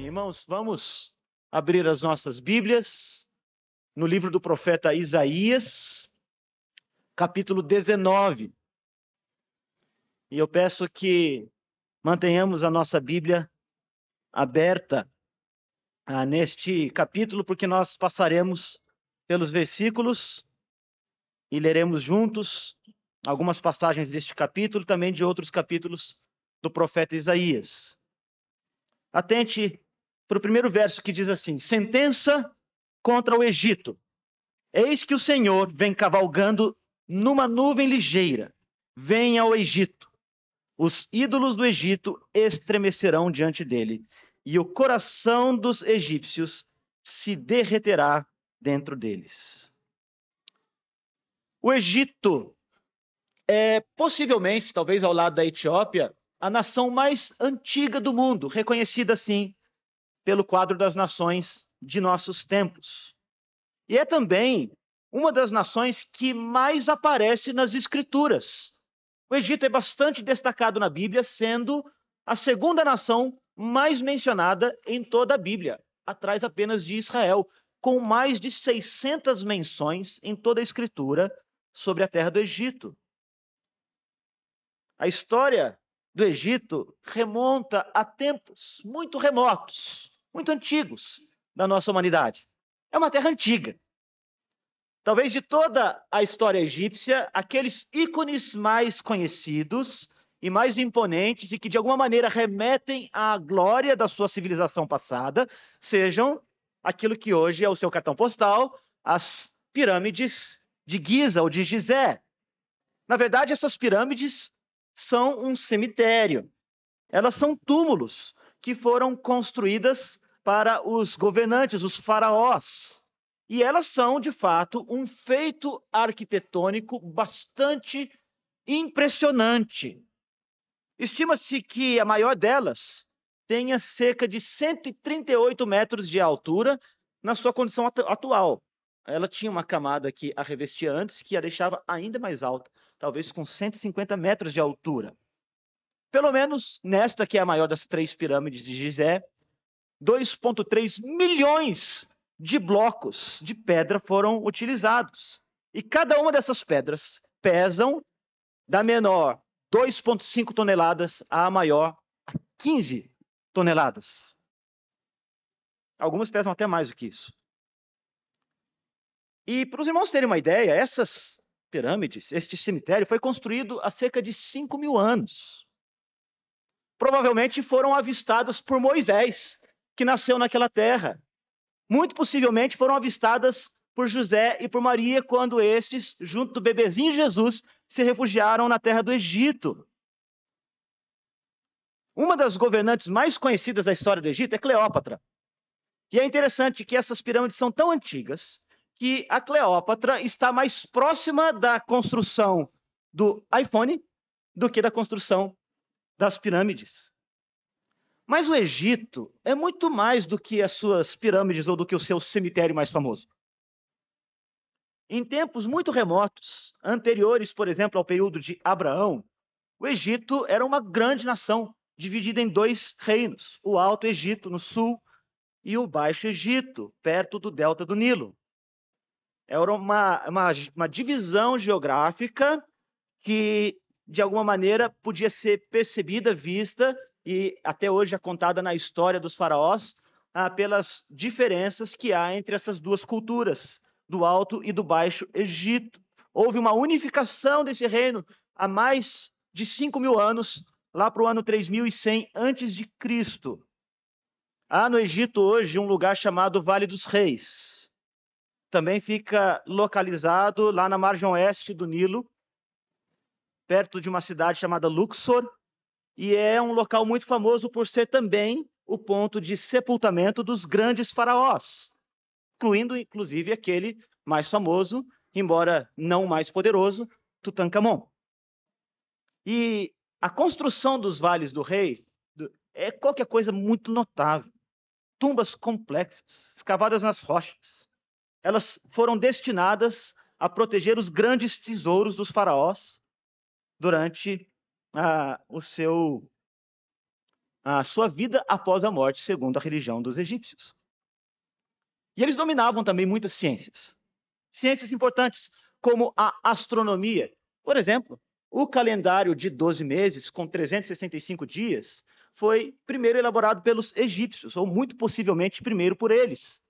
Irmãos, vamos abrir as nossas Bíblias no livro do profeta Isaías, capítulo 19. E eu peço que mantenhamos a nossa Bíblia aberta neste capítulo, porque nós passaremos pelos versículos e leremos juntos algumas passagens deste capítulo, também de outros capítulos do profeta Isaías. Atente para o primeiro verso que diz assim: sentença contra o Egito. Eis que o Senhor vem cavalgando numa nuvem ligeira. Vem ao Egito. Os ídolos do Egito estremecerão diante dele, e o coração dos egípcios se derreterá dentro deles. O Egito é possivelmente, talvez ao lado da Etiópia, a nação mais antiga do mundo, reconhecida assim pelo quadro das nações de nossos tempos. E é também uma das nações que mais aparece nas Escrituras. O Egito é bastante destacado na Bíblia, sendo a segunda nação mais mencionada em toda a Bíblia, atrás apenas de Israel, com mais de 600 menções em toda a Escritura sobre a terra do Egito. A história do Egito remonta a tempos muito remotos, muito antigos da nossa humanidade. É uma terra antiga. Talvez de toda a história egípcia, aqueles ícones mais conhecidos e mais imponentes e que de alguma maneira remetem à glória da sua civilização passada, sejam aquilo que hoje é o seu cartão postal, as pirâmides de Giza ou de Gizé. Na verdade, essas pirâmides são um cemitério. Elas são túmulos que foram construídas para os governantes, os faraós. E elas são, de fato, um feito arquitetônico bastante impressionante. Estima-se que a maior delas tenha cerca de 138 metros de altura na sua condição atual. Ela tinha uma camada que a revestia antes, que a deixava ainda mais alta, talvez com 150 metros de altura. Pelo menos nesta, que é a maior das três pirâmides de Gizé, 2,3 milhões de blocos de pedra foram utilizados. E cada uma dessas pedras pesam da menor 2,5 toneladas à maior 15 toneladas. Algumas pesam até mais do que isso. E para os irmãos terem uma ideia, essas pirâmides, este cemitério foi construído há cerca de 5.000 anos. Provavelmente foram avistadas por Moisés, que nasceu naquela terra. Muito possivelmente foram avistadas por José e por Maria quando estes, junto do bebezinho Jesus, se refugiaram na terra do Egito. Uma das governantes mais conhecidas da história do Egito é Cleópatra. E é interessante que essas pirâmides são tão antigas que a Cleópatra está mais próxima da construção do iPhone do que da construção das pirâmides. Mas o Egito é muito mais do que as suas pirâmides ou do que o seu cemitério mais famoso. Em tempos muito remotos, anteriores, por exemplo, ao período de Abraão, o Egito era uma grande nação, dividida em dois reinos, o Alto Egito no sul e o Baixo Egito, perto do delta do Nilo. Era uma divisão geográfica que, de alguma maneira, podia ser percebida, vista, e até hoje é contada na história dos faraós, pelas diferenças que há entre essas duas culturas, do Alto e do Baixo Egito. Houve uma unificação desse reino há mais de 5.000 anos, lá para o ano 3100 a.C. Há no Egito hoje um lugar chamado Vale dos Reis. Também fica localizado lá na margem oeste do Nilo, perto de uma cidade chamada Luxor, e é um local muito famoso por ser também o ponto de sepultamento dos grandes faraós, incluindo, inclusive, aquele mais famoso, embora não mais poderoso, Tutankhamon. E a construção dos vales do rei é qualquer coisa muito notável. Tumbas complexas, escavadas nas rochas. Elas foram destinadas a proteger os grandes tesouros dos faraós durante o seu a sua vida após a morte, segundo a religião dos egípcios. E eles dominavam também muitas ciências. Ciências importantes, como a astronomia. Por exemplo, o calendário de 12 meses, com 365 dias, foi primeiro elaborado pelos egípcios, ou muito possivelmente primeiro por eles.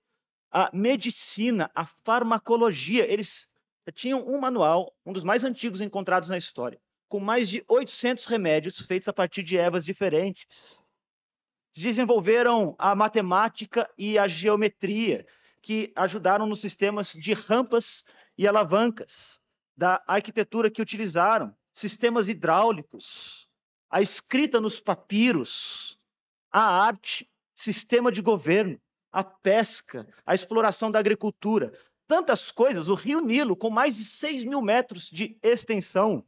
A medicina, a farmacologia, eles tinham um manual, um dos mais antigos encontrados na história, com mais de 800 remédios feitos a partir de ervas diferentes. Desenvolveram a matemática e a geometria, que ajudaram nos sistemas de rampas e alavancas, da arquitetura que utilizaram, sistemas hidráulicos, a escrita nos papiros, a arte, sistema de governo, a pesca, a exploração da agricultura, tantas coisas. O Rio Nilo, com mais de 6.000 metros de extensão,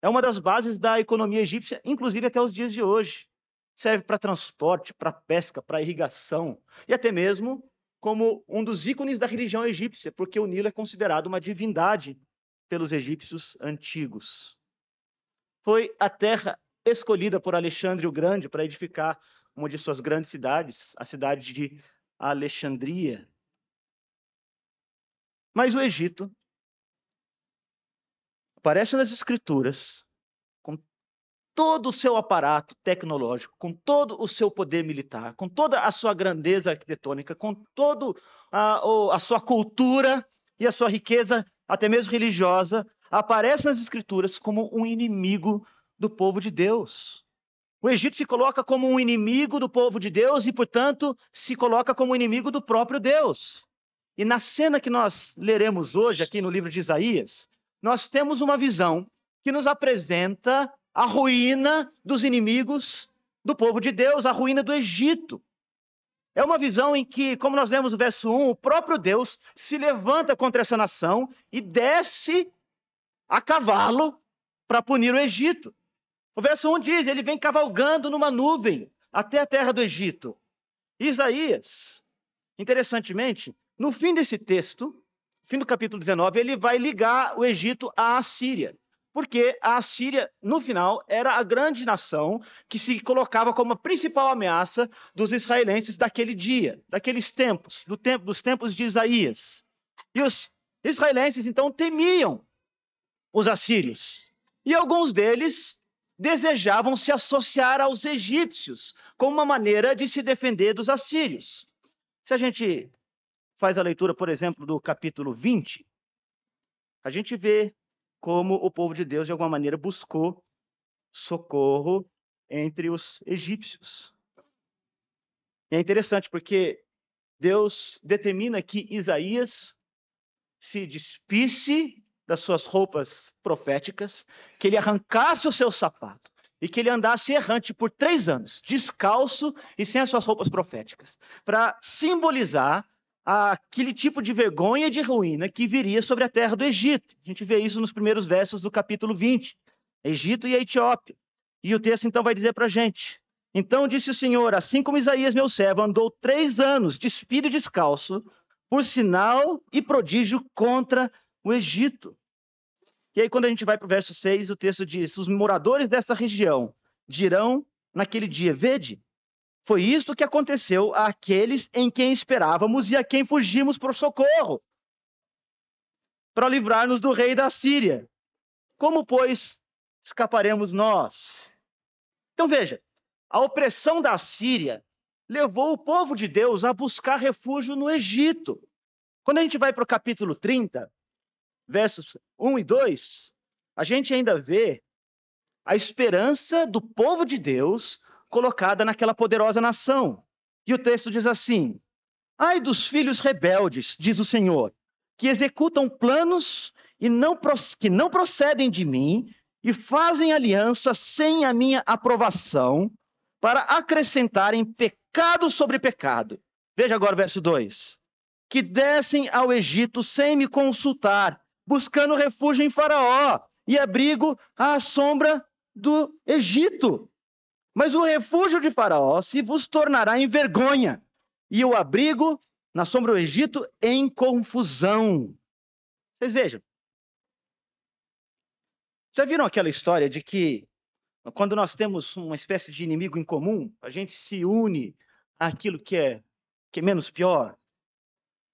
é uma das bases da economia egípcia, inclusive até os dias de hoje. Serve para transporte, para pesca, para irrigação, e até mesmo como um dos ícones da religião egípcia, porque o Nilo é considerado uma divindade pelos egípcios antigos. Foi a terra escolhida por Alexandre o Grande para edificar uma de suas grandes cidades, a cidade de Alexandria. Mas o Egito aparece nas Escrituras com todo o seu aparato tecnológico, com todo o seu poder militar, com toda a sua grandeza arquitetônica, com toda a sua cultura e a sua riqueza, até mesmo religiosa, aparece nas Escrituras como um inimigo do povo de Deus. O Egito se coloca como um inimigo do povo de Deus e, portanto, se coloca como inimigo do próprio Deus. E na cena que nós leremos hoje, aqui no livro de Isaías, nós temos uma visão que nos apresenta a ruína dos inimigos do povo de Deus, a ruína do Egito. É uma visão em que, como nós lemos no verso 1, o próprio Deus se levanta contra essa nação e desce a cavalo para punir o Egito. O verso 1 diz, ele vem cavalgando numa nuvem até a terra do Egito. Isaías, interessantemente, no fim desse texto, fim do capítulo 19, ele vai ligar o Egito à Assíria, porque a Assíria, no final, era a grande nação que se colocava como a principal ameaça dos israelenses daquele dia, daqueles tempos, dos tempos de Isaías. E os israelenses, então, temiam os assírios. E alguns deles desejavam se associar aos egípcios, como uma maneira de se defender dos assírios. Se a gente faz a leitura, por exemplo, do capítulo 20, a gente vê como o povo de Deus, de alguma maneira, buscou socorro entre os egípcios. E é interessante porque Deus determina que Isaías se despisse das suas roupas proféticas, que ele arrancasse o seu sapato e que ele andasse errante por 3 anos, descalço e sem as suas roupas proféticas, para simbolizar aquele tipo de vergonha e de ruína que viria sobre a terra do Egito. A gente vê isso nos primeiros versos do capítulo 20, Egito e a Etiópia. E o texto então vai dizer para a gente, então disse o Senhor, assim como Isaías meu servo andou 3 anos despido e descalço, por sinal e prodígio contra o Egito. E aí quando a gente vai para o verso 6, o texto diz, os moradores dessa região dirão naquele dia, vede, foi isto que aconteceu àqueles em quem esperávamos e a quem fugimos por socorro, para livrar-nos do rei da Síria. Como, pois, escaparemos nós? Então veja, a opressão da Síria levou o povo de Deus a buscar refúgio no Egito. Quando a gente vai para o capítulo 30, versos 1 e 2, a gente ainda vê a esperança do povo de Deus colocada naquela poderosa nação. E o texto diz assim, ai dos filhos rebeldes, diz o Senhor, que executam planos e que não procedem de mim e fazem aliança sem a minha aprovação para acrescentarem pecado sobre pecado. Veja agora o verso 2. Que descem ao Egito sem me consultar, buscando refúgio em Faraó e abrigo à sombra do Egito. Mas o refúgio de Faraó se vos tornará em vergonha, e o abrigo na sombra do Egito em confusão. Vocês vejam. Já viram aquela história de que Quando nós temos uma espécie de inimigo em comum, a gente se une àquilo que é menos pior.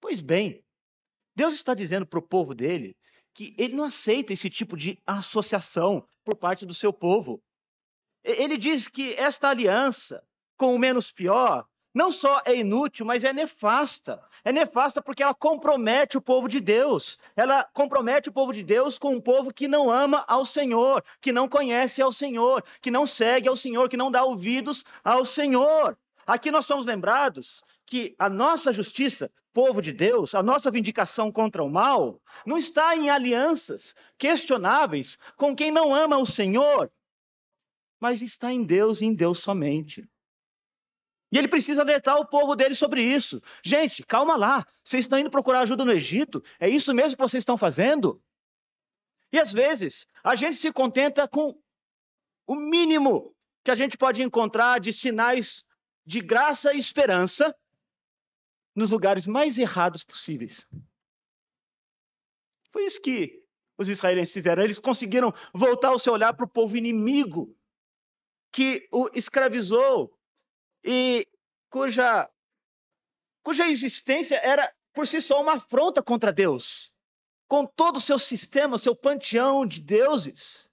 Pois bem, Deus está dizendo para o povo dele que ele não aceita esse tipo de associação por parte do seu povo. Ele diz que esta aliança com o menos pior não só é inútil, mas é nefasta. É nefasta porque ela compromete o povo de Deus. Ela compromete o povo de Deus com um povo que não ama ao Senhor, que não conhece ao Senhor, que não segue ao Senhor, que não dá ouvidos ao Senhor. Aqui nós somos lembrados que a nossa justiça, povo de Deus, a nossa vindicação contra o mal, não está em alianças questionáveis com quem não ama o Senhor, mas está em Deus e em Deus somente. E ele precisa alertar o povo dele sobre isso. Gente, calma lá. Vocês estão indo procurar ajuda no Egito? É isso mesmo que vocês estão fazendo? E às vezes, a gente se contenta com o mínimo que a gente pode encontrar de sinais de graça e esperança nos lugares mais errados possíveis. Foi isso que os israelenses fizeram. Eles conseguiram voltar o seu olhar para o povo inimigo que o escravizou e cuja existência era por si só uma afronta contra Deus, com todo o seu sistema, o seu panteão de deuses,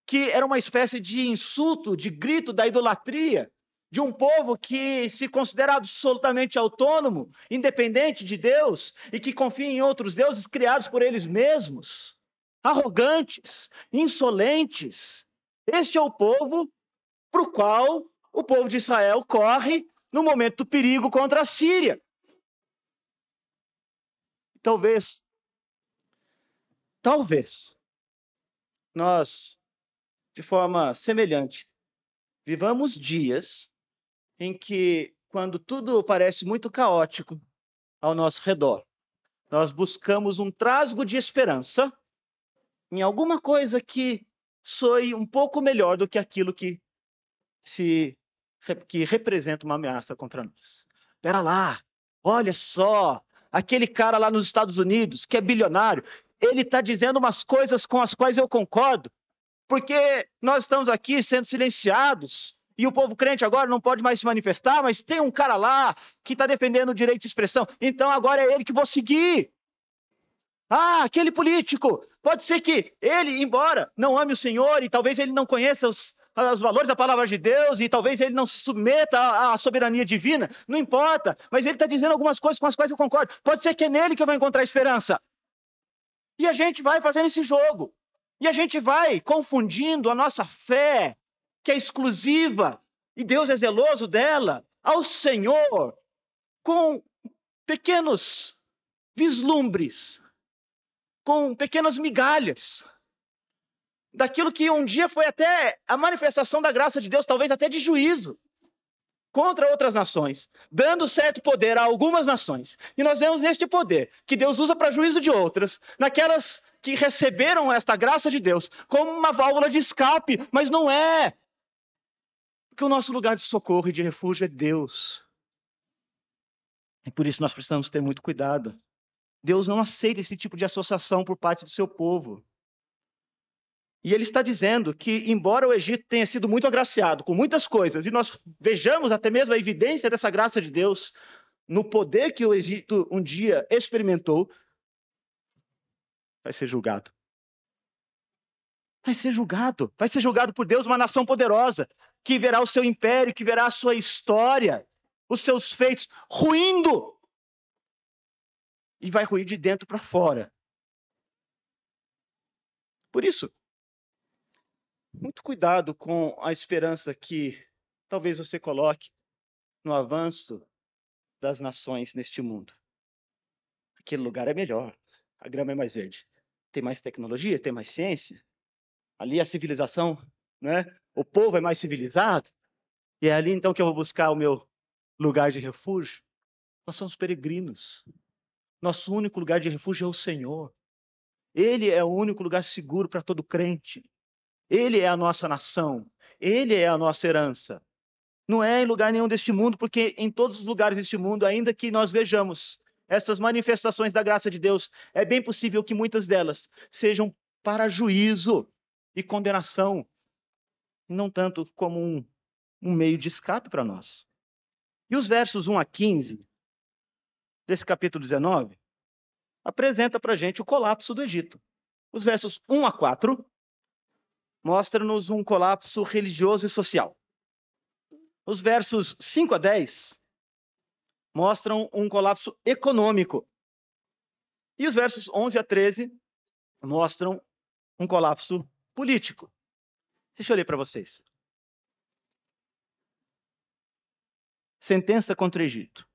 que era uma espécie de insulto, de grito da idolatria, de um povo que se considera absolutamente autônomo, independente de Deus, e que confia em outros deuses criados por eles mesmos, arrogantes, insolentes. Este é o povo para o qual o povo de Israel corre no momento do perigo contra a Síria. Talvez, nós, de forma semelhante, vivamos dias em que, quando tudo parece muito caótico ao nosso redor, nós buscamos um trasgo de esperança em alguma coisa que soe um pouco melhor do que aquilo que representa uma ameaça contra nós. Espera lá, olha só, aquele cara lá nos Estados Unidos, que é bilionário, ele está dizendo umas coisas com as quais eu concordo, porque nós estamos aqui sendo silenciados, e o povo crente agora não pode mais se manifestar, mas tem um cara lá que está defendendo o direito de expressão, então agora é ele que vou seguir. Ah, aquele político, pode ser que ele, embora não ame o Senhor, e talvez ele não conheça os valores da palavra de Deus, e talvez ele não se submeta à soberania divina, não importa, mas ele está dizendo algumas coisas com as quais eu concordo. Pode ser que é nele que eu vou encontrar esperança. E a gente vai fazendo esse jogo. E a gente vai confundindo a nossa fé, que é exclusiva, e Deus é zeloso dela, ao Senhor, com pequenos vislumbres, com pequenas migalhas, daquilo que um dia foi até a manifestação da graça de Deus, talvez até de juízo, contra outras nações, dando certo poder a algumas nações. E nós vemos neste poder, que Deus usa para juízo de outras, naquelas que receberam esta graça de Deus, como uma válvula de escape, mas não é. Porque o nosso lugar de socorro e de refúgio é Deus. E por isso nós precisamos ter muito cuidado. Deus não aceita esse tipo de associação por parte do seu povo. E ele está dizendo que, embora o Egito tenha sido muito agraciado com muitas coisas, e nós vejamos até mesmo a evidência dessa graça de Deus no poder que o Egito um dia experimentou, vai ser julgado. Vai ser julgado por Deus, uma nação poderosa, que verá o seu império, que verá a sua história, os seus feitos ruindo. E vai ruir de dentro para fora. Por isso, muito cuidado com a esperança que talvez você coloque no avanço das nações neste mundo. Aquele lugar é melhor, a grama é mais verde. Tem mais tecnologia, tem mais ciência. Ali a civilização, né? O povo é mais civilizado. E é ali então que eu vou buscar o meu lugar de refúgio. Nós somos peregrinos. Nosso único lugar de refúgio é o Senhor. Ele é o único lugar seguro para todo crente. Ele é a nossa nação. Ele é a nossa herança. Não é em lugar nenhum deste mundo, porque em todos os lugares deste mundo, ainda que nós vejamos essas manifestações da graça de Deus, é bem possível que muitas delas sejam para juízo e condenação. não tanto como um meio de escape para nós. E os versos 1 a 15 desse capítulo 19 apresenta para a gente o colapso do Egito. Os versos 1 a 4 mostram-nos um colapso religioso e social. Os versos 5 a 10 mostram um colapso econômico. E os versos 11 a 13 mostram um colapso político. Deixa eu ler para vocês. Sentença contra o Egito.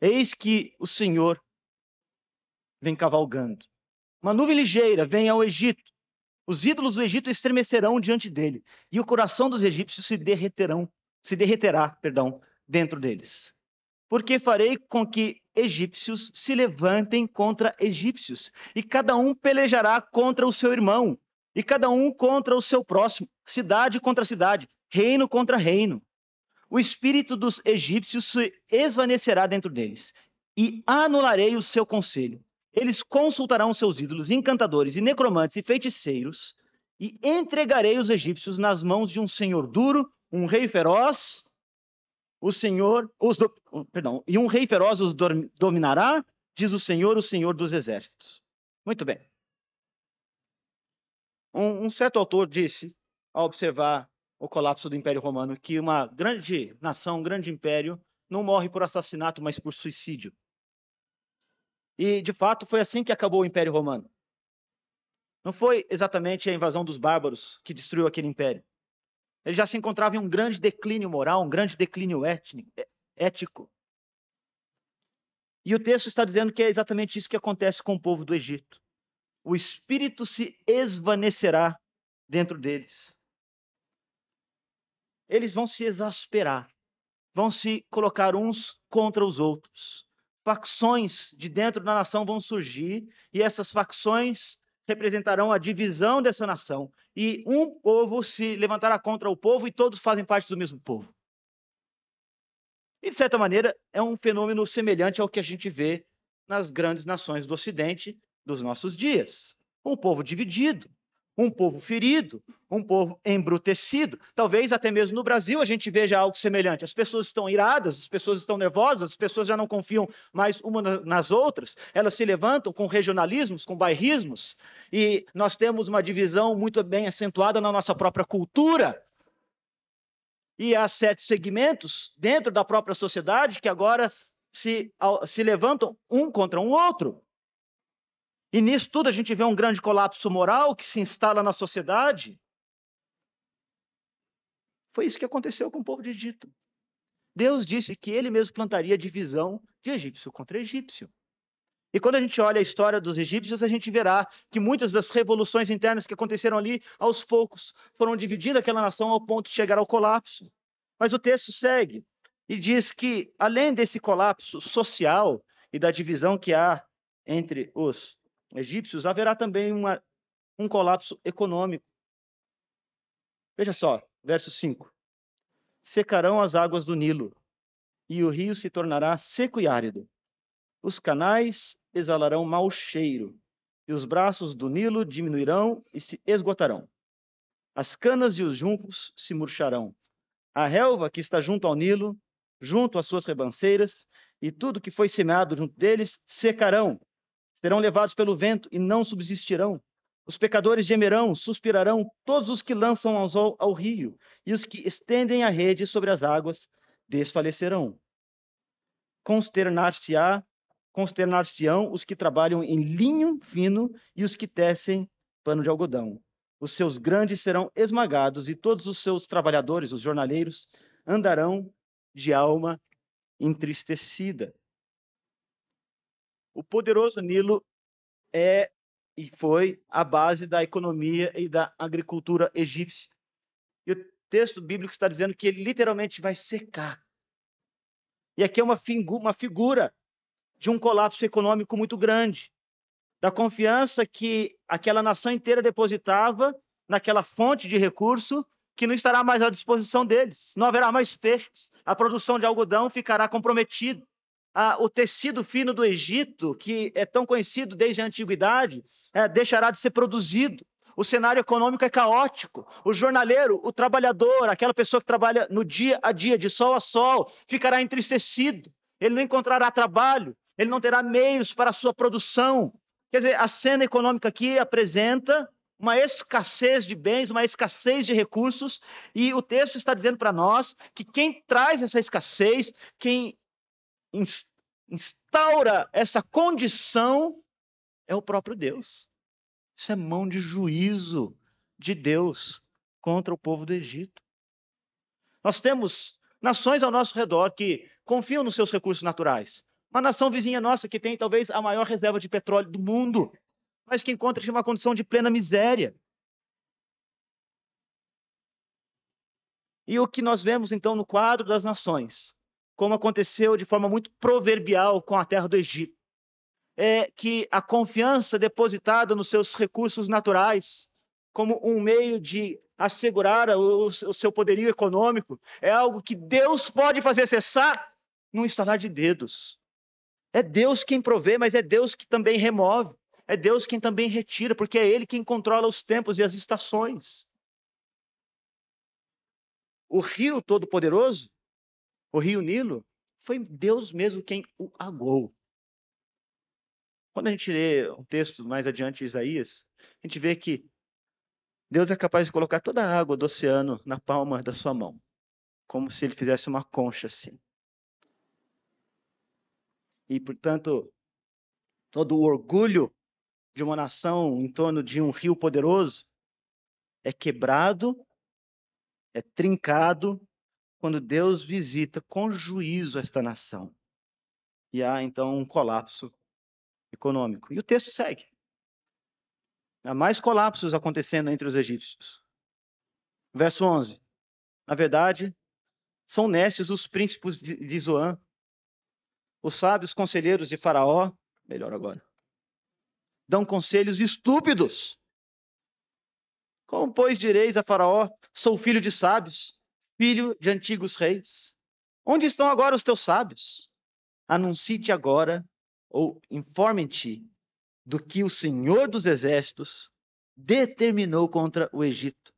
Eis que o Senhor vem cavalgando. Uma nuvem ligeira vem ao Egito. Os ídolos do Egito estremecerão diante dele, e o coração dos egípcios se derreterá, dentro deles. Porque farei com que egípcios se levantem contra egípcios, e cada um pelejará contra o seu irmão, e cada um contra o seu próximo, cidade contra cidade, reino contra reino. O espírito dos egípcios se esvanecerá dentro deles, e anularei o seu conselho. Eles consultarão seus ídolos, encantadores e necromantes e feiticeiros, e entregarei os egípcios nas mãos de um senhor duro, um rei feroz. E um rei feroz os dominará, diz o Senhor dos exércitos. Muito bem. Um certo autor disse, ao observar o colapso do Império Romano, que uma grande nação, um grande império, não morre por assassinato, mas por suicídio. E, de fato, foi assim que acabou o Império Romano. Não foi exatamente a invasão dos bárbaros que destruiu aquele império. Ele já se encontrava em um grande declínio moral, um grande declínio ético. E o texto está dizendo que é exatamente isso que acontece com o povo do Egito. O espírito se esvanecerá dentro deles. Eles vão se exasperar, vão se colocar uns contra os outros. Facções de dentro da nação vão surgir, e essas facções representarão a divisão dessa nação. E um povo se levantará contra o povo, e todos fazem parte do mesmo povo. E, de certa maneira, é um fenômeno semelhante ao que a gente vê nas grandes nações do Ocidente dos nossos dias. Um povo dividido, um povo ferido, um povo embrutecido. Talvez até mesmo no Brasil a gente veja algo semelhante. As pessoas estão iradas, as pessoas estão nervosas, as pessoas já não confiam mais umas nas outras. Elas se levantam com regionalismos, com bairrismos. E nós temos uma divisão muito bem acentuada na nossa própria cultura. E há certos segmentos dentro da própria sociedade que agora se levantam um contra um outro. E nisso tudo a gente vê um grande colapso moral que se instala na sociedade. Foi isso que aconteceu com o povo de Egito. Deus disse que ele mesmo plantaria divisão de egípcio contra egípcio. E quando a gente olha a história dos egípcios, a gente verá que muitas das revoluções internas que aconteceram ali, aos poucos, foram dividindo aquela nação ao ponto de chegar ao colapso. Mas o texto segue e diz que, além desse colapso social e da divisão que há entre os egípcios, haverá também um colapso econômico. Veja só, verso 5. Secarão as águas do Nilo, e o rio se tornará seco e árido. Os canais exalarão mau cheiro, e os braços do Nilo diminuirão e se esgotarão. As canas e os juncos se murcharão. A relva que está junto ao Nilo, junto às suas ribanceiras, e tudo que foi semeado junto deles secarão. Serão levados pelo vento e não subsistirão. Os pecadores gemerão, suspirarão, todos os que lançam anzol ao rio, e os que estendem a rede sobre as águas desfalecerão. Consternar-se-ão os que trabalham em linho fino e os que tecem pano de algodão. Os seus grandes serão esmagados, e todos os seus trabalhadores, os jornaleiros, andarão de alma entristecida. O poderoso Nilo é e foi a base da economia e da agricultura egípcia. E o texto bíblico está dizendo que ele literalmente vai secar. E aqui é uma figura de um colapso econômico muito grande, da confiança que aquela nação inteira depositava naquela fonte de recurso que não estará mais à disposição deles. Não haverá mais peixes. A produção de algodão ficará comprometida. O tecido fino do Egito, que é tão conhecido desde a antiguidade, deixará de ser produzido. O cenário econômico é caótico. O jornaleiro, o trabalhador, aquela pessoa que trabalha no dia a dia, de sol a sol, ficará entristecido. Ele não encontrará trabalho, ele não terá meios para a sua produção. Quer dizer, a cena econômica aqui apresenta uma escassez de bens, uma escassez de recursos, e o texto está dizendo para nós que quem traz essa escassez, quem instaura essa condição, é o próprio Deus. Isso é mão de juízo de Deus contra o povo do Egito. Nós temos nações ao nosso redor que confiam nos seus recursos naturais. Uma nação vizinha nossa que tem talvez a maior reserva de petróleo do mundo, mas que encontra-se em uma condição de plena miséria. E o que nós vemos então no quadro das nações, como aconteceu de forma muito proverbial com a terra do Egito, é que a confiança depositada nos seus recursos naturais, como um meio de assegurar o seu poderio econômico, é algo que Deus pode fazer cessar num estalar de dedos. É Deus quem provê, mas é Deus que também remove. É Deus quem também retira, porque é Ele quem controla os tempos e as estações. O rio Todo-Poderoso, o rio Nilo, foi Deus mesmo quem o aguou. Quando a gente lê um texto mais adiante de Isaías, a gente vê que Deus é capaz de colocar toda a água do oceano na palma da sua mão, como se ele fizesse uma concha assim. E, portanto, todo o orgulho de uma nação em torno de um rio poderoso é quebrado, é trincado, quando Deus visita com juízo esta nação. E há, então, um colapso econômico. E o texto segue. Há mais colapsos acontecendo entre os egípcios. Verso 11. Na verdade, são nesses os príncipes de Zoan, os sábios conselheiros de Faraó, melhor agora, dão conselhos estúpidos. Como, pois, direis a Faraó, sou filho de sábios, filho de antigos reis? Onde estão agora os teus sábios? Anuncie-te agora, ou informe-te do que o Senhor dos Exércitos determinou contra o Egito.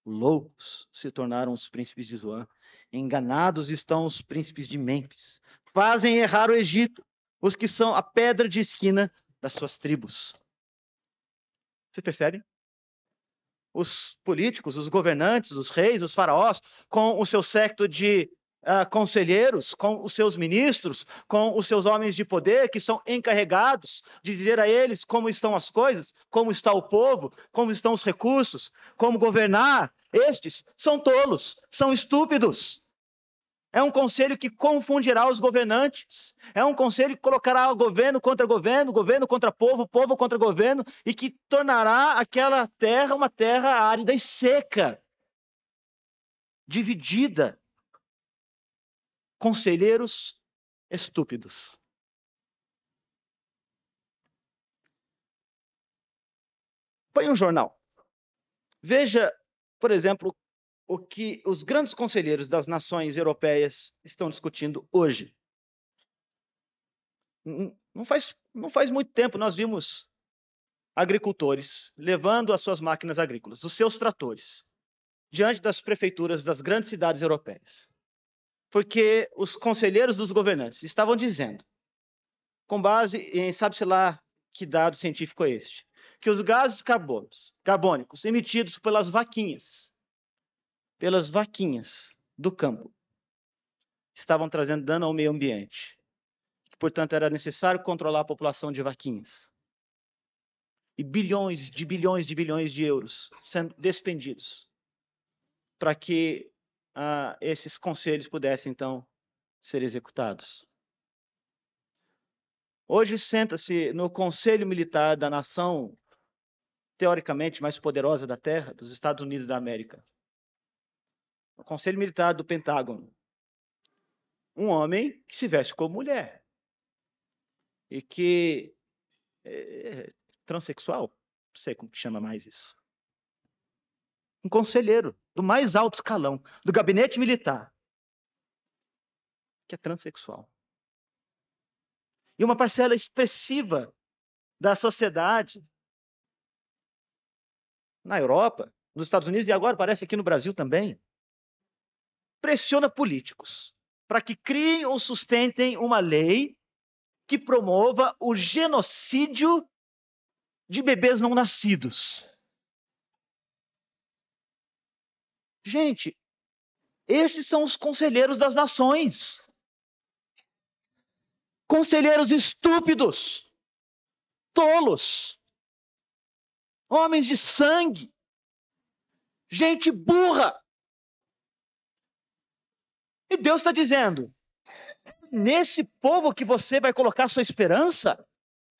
Loucos se tornaram os príncipes de Zoan, enganados estão os príncipes de Mênfis. Fazem errar o Egito, os que são a pedra de esquina das suas tribos. Você percebe? Os políticos, os governantes, os reis, os faraós, com o seu séquito de conselheiros, com os seus ministros, com os seus homens de poder, que são encarregados de dizer a eles como estão as coisas, como está o povo, como estão os recursos, como governar. Estes são tolos, são estúpidos. É um conselho que confundirá os governantes. É um conselho que colocará governo contra povo, povo contra governo, e que tornará aquela terra uma terra árida e seca, dividida. Conselheiros estúpidos. Põe um jornal. Veja, por exemplo, o que os grandes conselheiros das nações europeias estão discutindo hoje. Não faz muito tempo nós vimos agricultores levando as suas máquinas agrícolas, os seus tratores, diante das prefeituras das grandes cidades europeias. Porque os conselheiros dos governantes estavam dizendo, com base em sabe-se lá que dado científico é este, que os gases carbônicos emitidos pelas vaquinhas do campo, estavam trazendo dano ao meio ambiente. Portanto, era necessário controlar a população de vaquinhas. E bilhões de euros sendo despendidos para que esses conselhos pudessem, então, ser executados. Hoje senta-se no Conselho Militar da nação, teoricamente mais poderosa da Terra, dos Estados Unidos da América. O Conselho Militar do Pentágono. Um homem que se veste como mulher. E que é transexual. Não sei como que chama mais isso. Um conselheiro do mais alto escalão, do gabinete militar, que é transexual. E uma parcela expressiva da sociedade na Europa, nos Estados Unidos e agora parece aqui no Brasil também, pressiona políticos para que criem ou sustentem uma lei que promova o genocídio de bebês não nascidos. Gente, esses são os conselheiros das nações. Conselheiros estúpidos, tolos, homens de sangue, gente burra. E Deus está dizendo, nesse povo que você vai colocar sua esperança,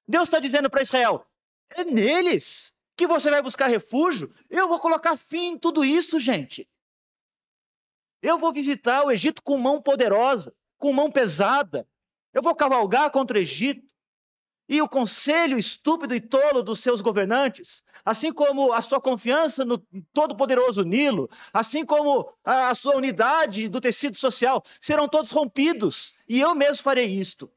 Deus está dizendo para Israel, é neles que você vai buscar refúgio. Eu vou colocar fim em tudo isso, gente. Eu vou visitar o Egito com mão poderosa, com mão pesada. Eu vou cavalgar contra o Egito. E o conselho estúpido e tolo dos seus governantes, assim como a sua confiança no todo-poderoso Nilo, assim como a sua unidade do tecido social, serão todos rompidos. E eu mesmo farei isto.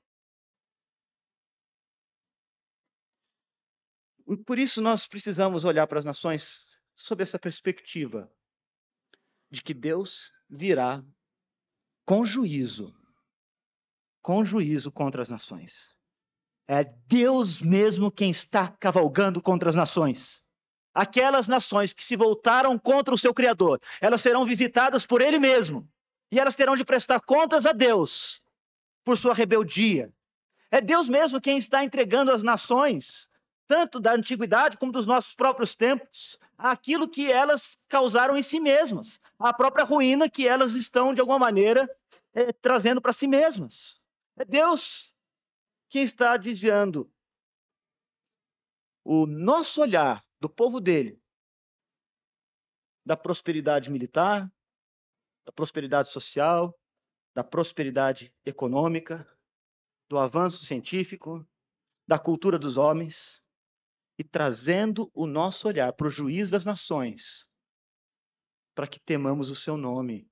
Por isso nós precisamos olhar para as nações sob essa perspectiva de que Deus virá com juízo contra as nações. É Deus mesmo quem está cavalgando contra as nações. Aquelas nações que se voltaram contra o seu Criador, elas serão visitadas por Ele mesmo. E elas terão de prestar contas a Deus por sua rebeldia. É Deus mesmo quem está entregando as nações, tanto da antiguidade como dos nossos próprios tempos, aquilo que elas causaram em si mesmas, a própria ruína que elas estão, de alguma maneira, trazendo para si mesmas. É Deus quem está desviando o nosso olhar do povo dele da prosperidade militar, da prosperidade social, da prosperidade econômica, do avanço científico, da cultura dos homens, e trazendo o nosso olhar para o juiz das nações, para que temamos o seu nome.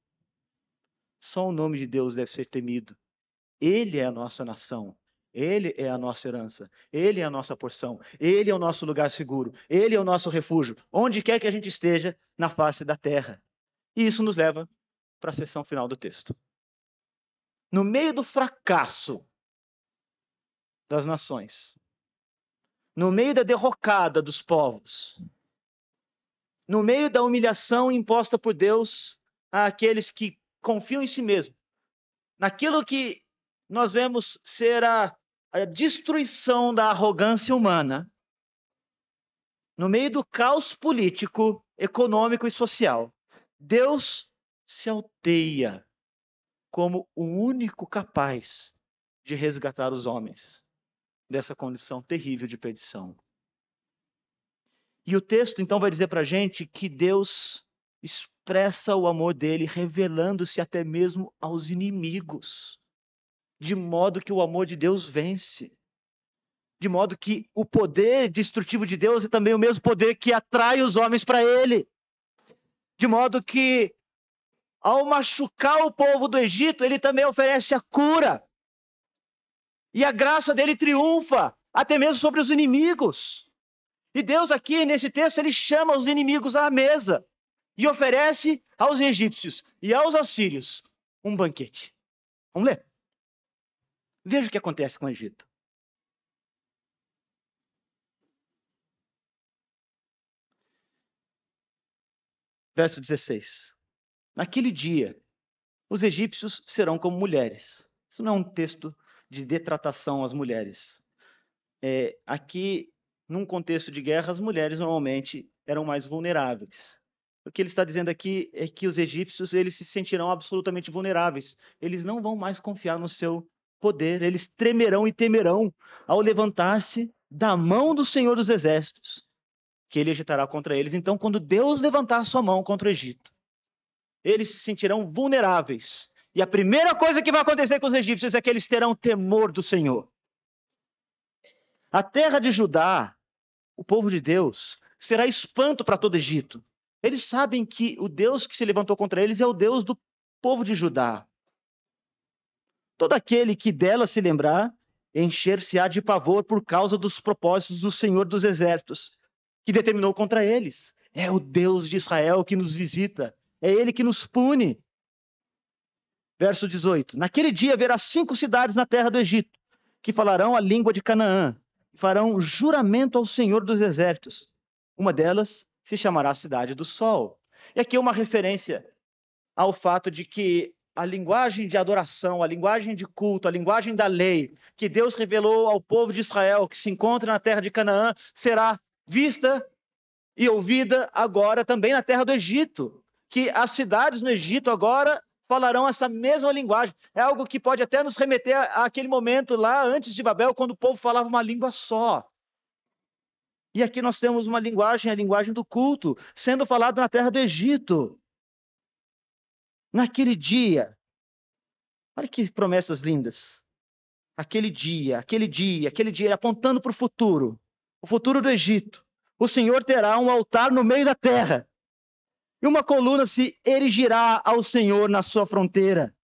Só o nome de Deus deve ser temido. Ele é a nossa nação. Ele é a nossa herança, Ele é a nossa porção, Ele é o nosso lugar seguro, Ele é o nosso refúgio, onde quer que a gente esteja na face da terra. E isso nos leva para a seção final do texto. No meio do fracasso das nações, no meio da derrocada dos povos, no meio da humilhação imposta por Deus àqueles que confiam em si mesmo, naquilo que nós vemos ser a destruição da arrogância humana, no meio do caos político, econômico e social, Deus se alteia como o único capaz de resgatar os homens dessa condição terrível de perdição. E o texto então vai dizer para a gente que Deus expressa o amor dele, revelando-se até mesmo aos inimigos, de modo que o amor de Deus vence. De modo que o poder destrutivo de Deus é também o mesmo poder que atrai os homens para ele. De modo que, ao machucar o povo do Egito, ele também oferece a cura. E a graça dele triunfa, até mesmo sobre os inimigos. E Deus aqui, nesse texto, ele chama os inimigos à mesa e oferece aos egípcios e aos assírios um banquete. Vamos ler? Veja o que acontece com o Egito. Verso 16. Naquele dia, os egípcios serão como mulheres. Isso não é um texto de detratação às mulheres. Aqui, num contexto de guerra, as mulheres normalmente eram mais vulneráveis. O que ele está dizendo aqui é que os egípcios eles se sentirão absolutamente vulneráveis. Eles não vão mais confiar no seu poder. Eles tremerão e temerão ao levantar-se da mão do Senhor dos Exércitos, que ele agitará contra eles. Então, quando Deus levantar a sua mão contra o Egito, eles se sentirão vulneráveis. E a primeira coisa que vai acontecer com os egípcios é que eles terão temor do Senhor. A terra de Judá, o povo de Deus, será espanto para todo o Egito. Eles sabem que o Deus que se levantou contra eles é o Deus do povo de Judá. Todo aquele que dela se lembrar, encher-se-á de pavor por causa dos propósitos do Senhor dos Exércitos, que determinou contra eles. É o Deus de Israel que nos visita. É Ele que nos pune. Verso 18. Naquele dia haverá 5 cidades na terra do Egito, que falarão a língua de Canaã, e farão juramento ao Senhor dos Exércitos. Uma delas se chamará Cidade do Sol. E aqui é uma referência ao fato de que a linguagem de adoração, a linguagem de culto, a linguagem da lei, que Deus revelou ao povo de Israel, que se encontra na terra de Canaã, será vista e ouvida agora também na terra do Egito. Que as cidades no Egito agora falarão essa mesma linguagem. É algo que pode até nos remeter àquele momento lá antes de Babel, quando o povo falava uma língua só. E aqui nós temos uma linguagem, a linguagem do culto, sendo falada na terra do Egito. Naquele dia, olha que promessas lindas. Aquele dia, apontando para o futuro do Egito. O Senhor terá um altar no meio da terra, e uma coluna se erigirá ao Senhor na sua fronteira.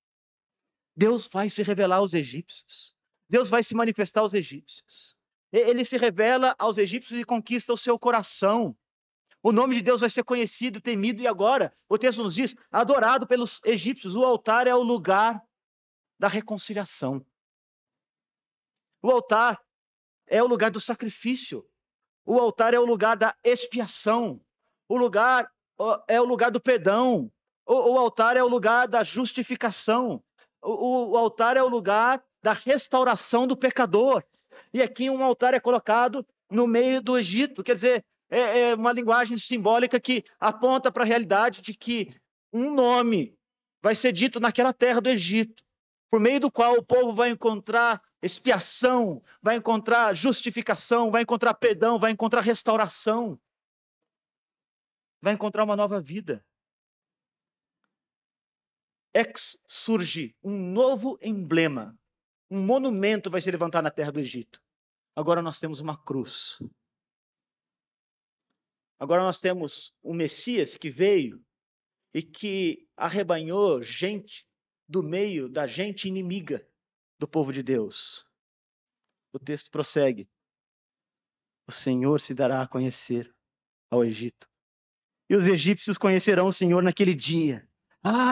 Deus vai se revelar aos egípcios. Deus vai se manifestar aos egípcios. Ele se revela aos egípcios e conquista o seu coração. O nome de Deus vai ser conhecido, temido, e agora, o texto nos diz, adorado pelos egípcios. O altar é o lugar da reconciliação. O altar é o lugar do sacrifício. O altar é o lugar da expiação. O lugar é o lugar do perdão. O altar é o lugar da justificação. O altar é o lugar da restauração do pecador. E aqui um altar é colocado no meio do Egito. Quer dizer, é uma linguagem simbólica que aponta para a realidade de que um nome vai ser dito naquela terra do Egito, por meio do qual o povo vai encontrar expiação, vai encontrar justificação, vai encontrar perdão, vai encontrar restauração, vai encontrar uma nova vida. Surge um novo emblema, um monumento vai se levantar na terra do Egito. Agora nós temos uma cruz. Agora nós temos o Messias que veio e que arrebanhou gente do meio da gente inimiga do povo de Deus. O texto prossegue. O Senhor se dará a conhecer ao Egito. E os egípcios conhecerão o Senhor naquele dia.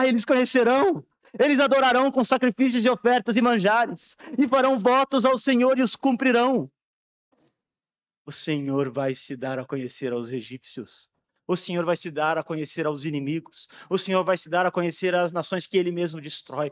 Eles conhecerão! Eles adorarão com sacrifícios e ofertas e manjares, e farão votos ao Senhor e os cumprirão. O Senhor vai se dar a conhecer aos egípcios. O Senhor vai se dar a conhecer aos inimigos. O Senhor vai se dar a conhecer às nações que Ele mesmo destrói.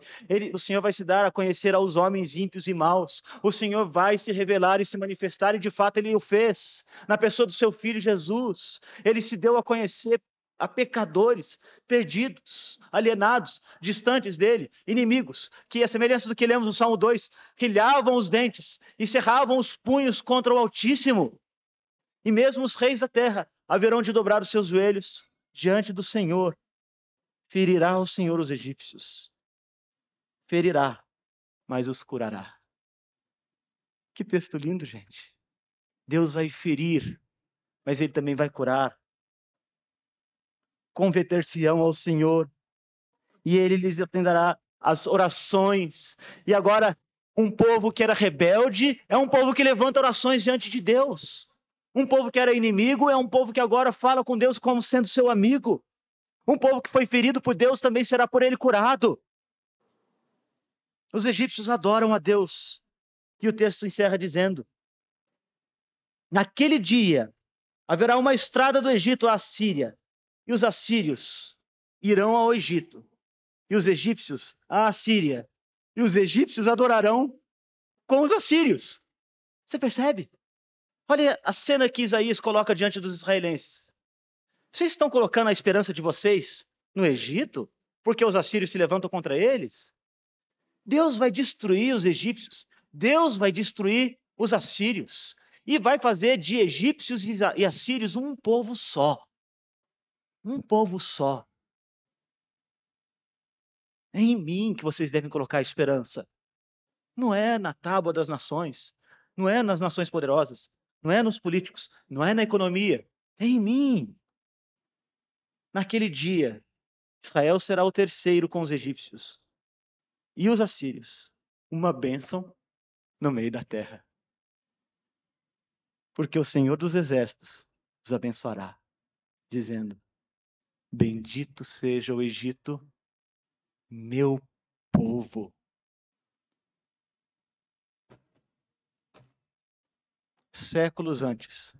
O Senhor vai se dar a conhecer aos homens ímpios e maus. O Senhor vai se revelar e se manifestar, e de fato Ele o fez. Na pessoa do seu Filho Jesus, Ele se deu a conhecer a pecadores, perdidos, alienados, distantes dele, inimigos, que, a semelhança do que lemos no Salmo 2, rilhavam os dentes e cerravam os punhos contra o Altíssimo. E mesmo os reis da terra haverão de dobrar os seus joelhos diante do Senhor. Ferirá o Senhor os egípcios. Ferirá, mas os curará. Que texto lindo, gente. Deus vai ferir, mas Ele também vai curar. Converter-se-ão ao Senhor, e Ele lhes atenderá as orações. E agora, um povo que era rebelde é um povo que levanta orações diante de Deus. Um povo que era inimigo é um povo que agora fala com Deus como sendo seu amigo. Um povo que foi ferido por Deus também será por Ele curado. Os egípcios adoram a Deus. E o texto encerra dizendo: naquele dia haverá uma estrada do Egito à Síria, e os assírios irão ao Egito, e os egípcios à Síria, e os egípcios adorarão com os assírios. Você percebe? Olha a cena que Isaías coloca diante dos israelenses. Vocês estão colocando a esperança de vocês no Egito, porque os assírios se levantam contra eles? Deus vai destruir os egípcios, Deus vai destruir os assírios, e vai fazer de egípcios e assírios um povo só. Um povo só. É em mim que vocês devem colocar a esperança. Não é na tábua das nações, não é nas nações poderosas, não é nos políticos, não é na economia, é em mim. Naquele dia, Israel será o terceiro com os egípcios e os assírios, uma bênção no meio da terra. Porque o Senhor dos Exércitos os abençoará. dizendo: bendito seja o Egito, meu povo. Séculos antes,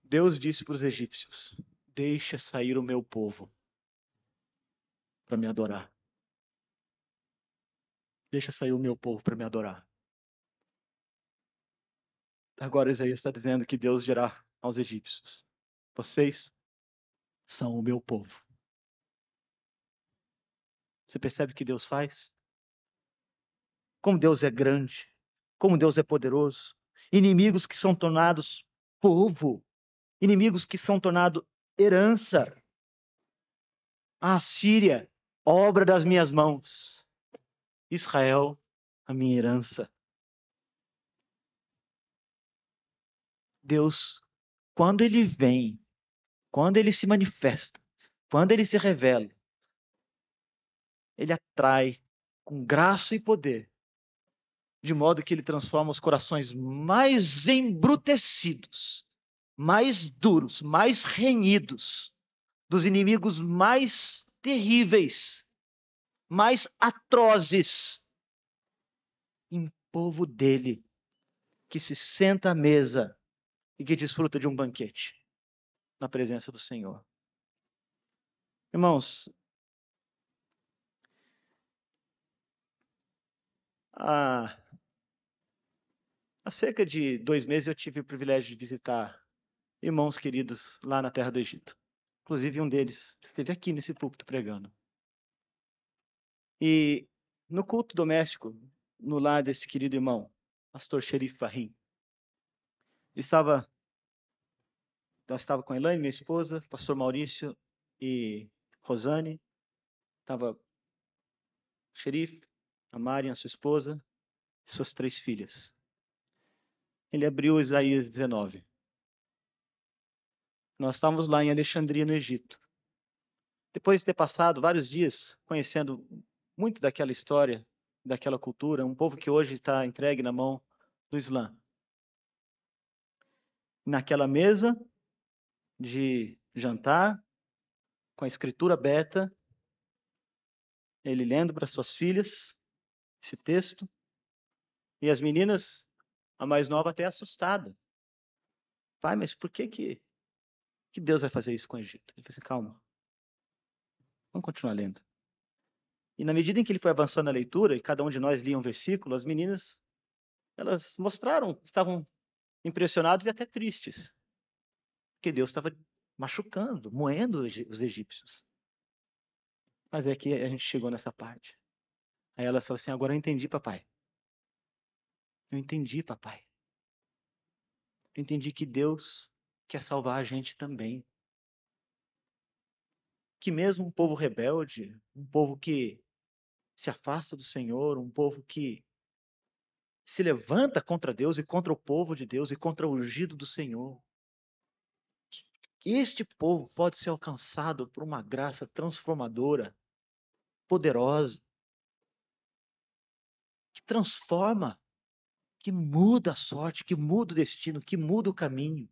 Deus disse para os egípcios: deixa sair o meu povo para me adorar. Deixa sair o meu povo para me adorar. Agora Isaías está dizendo que Deus dirá aos egípcios: vocês são o meu povo. Você percebe o que Deus faz? Como Deus é grande, como Deus é poderoso. Inimigos que são tornados povo, inimigos que são tornados herança. A Síria, obra das minhas mãos. Israel, a minha herança. Deus, quando ele vem, quando ele se manifesta, quando ele se revela, ele atrai com graça e poder, de modo que ele transforma os corações mais embrutecidos, mais duros, mais renhidos, dos inimigos mais terríveis, mais atrozes, em povo dele, que se senta à mesa e que desfruta de um banquete na presença do Senhor. Irmãos, há cerca de 2 meses eu tive o privilégio de visitar irmãos queridos lá na terra do Egito. Inclusive um deles esteve aqui nesse púlpito pregando. E no culto doméstico, no lar desse querido irmão, pastor Sherif Fahim, nós estava com a Elaine, minha esposa, pastor Maurício e Rosane, estava Sherif, a Marian, sua esposa, e suas 3 filhas. Ele abriu Isaías 19. Nós estávamos lá em Alexandria, no Egito. Depois de ter passado vários dias conhecendo muito daquela história, daquela cultura, um povo que hoje está entregue na mão do Islã. Naquela mesa de jantar, com a escritura aberta, ele lendo para suas filhas esse texto, e as meninas, a mais nova até assustada. Pai, mas por que Deus vai fazer isso com o Egito? Ele falou assim, calma, vamos continuar lendo. E na medida em que ele foi avançando na leitura, e cada um de nós lia um versículo, as meninas, elas mostraram que estavam impressionados e até tristes, porque Deus estava machucando, moendo os egípcios. Mas é que a gente chegou nessa parte. Aí ela falou assim, agora eu entendi, papai. Eu entendi, papai. Eu entendi que Deus quer salvar a gente também. Que mesmo um povo rebelde, um povo que se afasta do Senhor, um povo que se levanta contra Deus e contra o povo de Deus e contra o ungido do Senhor, este povo pode ser alcançado por uma graça transformadora, poderosa, que transforma, que muda a sorte, que muda o destino, que muda o caminho.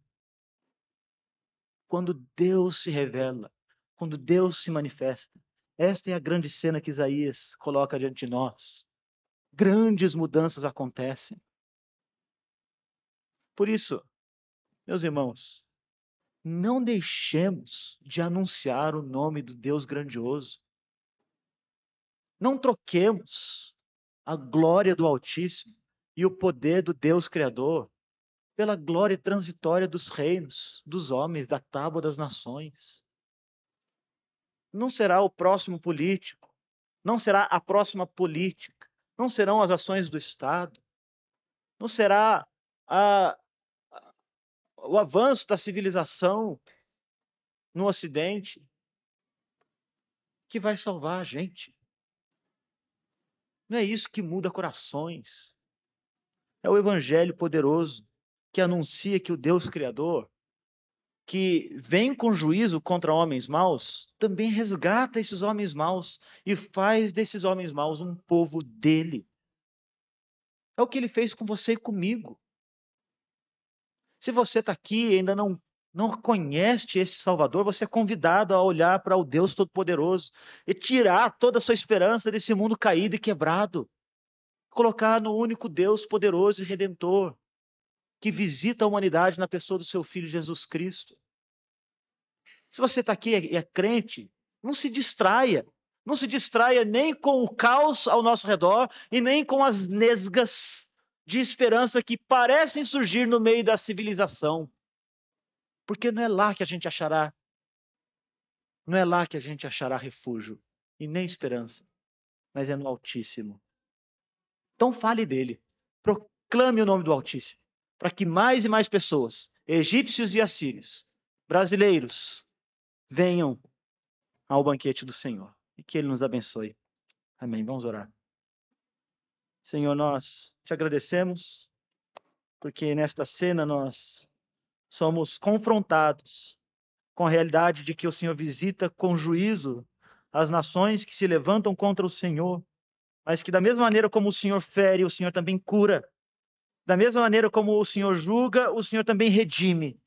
Quando Deus se revela, quando Deus se manifesta. Esta é a grande cena que Isaías coloca diante de nós. Grandes mudanças acontecem. Por isso, meus irmãos, não deixemos de anunciar o nome do Deus grandioso. Não troquemos a glória do Altíssimo e o poder do Deus Criador pela glória transitória dos reinos, dos homens, da tábua das nações. Não será o próximo político, não será a próxima política, não serão as ações do Estado, não será o avanço da civilização no Ocidente que vai salvar a gente. Não é isso que muda corações. É o Evangelho poderoso que anuncia que o Deus Criador, que vem com juízo contra homens maus, também resgata esses homens maus e faz desses homens maus um povo dele. É o que ele fez com você e comigo. Se você está aqui e ainda não conhece esse Salvador, você é convidado a olhar para o Deus Todo-Poderoso e tirar toda a sua esperança desse mundo caído e quebrado. Colocar no único Deus poderoso e redentor, que visita a humanidade na pessoa do seu Filho Jesus Cristo. Se você está aqui e é crente, não se distraia. Não se distraia nem com o caos ao nosso redor e nem com as nesgas de esperança que parecem surgir no meio da civilização. Porque não é lá que a gente achará, não é lá que a gente achará refúgio e nem esperança, mas é no Altíssimo. Então fale dele, proclame o nome do Altíssimo, para que mais e mais pessoas, egípcios e assírios, brasileiros, venham ao banquete do Senhor. E que Ele nos abençoe. Amém. Vamos orar. Senhor, nós te agradecemos, porque nesta cena nós somos confrontados com a realidade de que o Senhor visita com juízo as nações que se levantam contra o Senhor, mas que da mesma maneira como o Senhor fere, o Senhor também cura. Da mesma maneira como o Senhor julga, o Senhor também redime.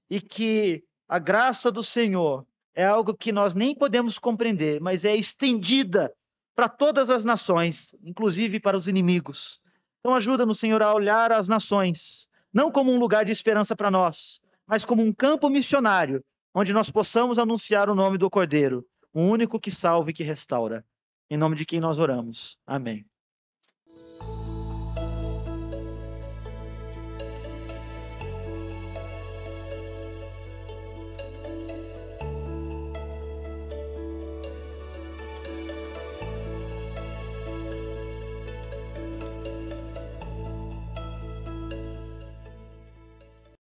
E que a graça do Senhor é algo que nós nem podemos compreender, mas é estendida para todas as nações, inclusive para os inimigos. Então ajuda-nos, Senhor, a olhar as nações, não como um lugar de esperança para nós, mas como um campo missionário, onde nós possamos anunciar o nome do Cordeiro, o único que salva e que restaura. Em nome de quem nós oramos. Amém.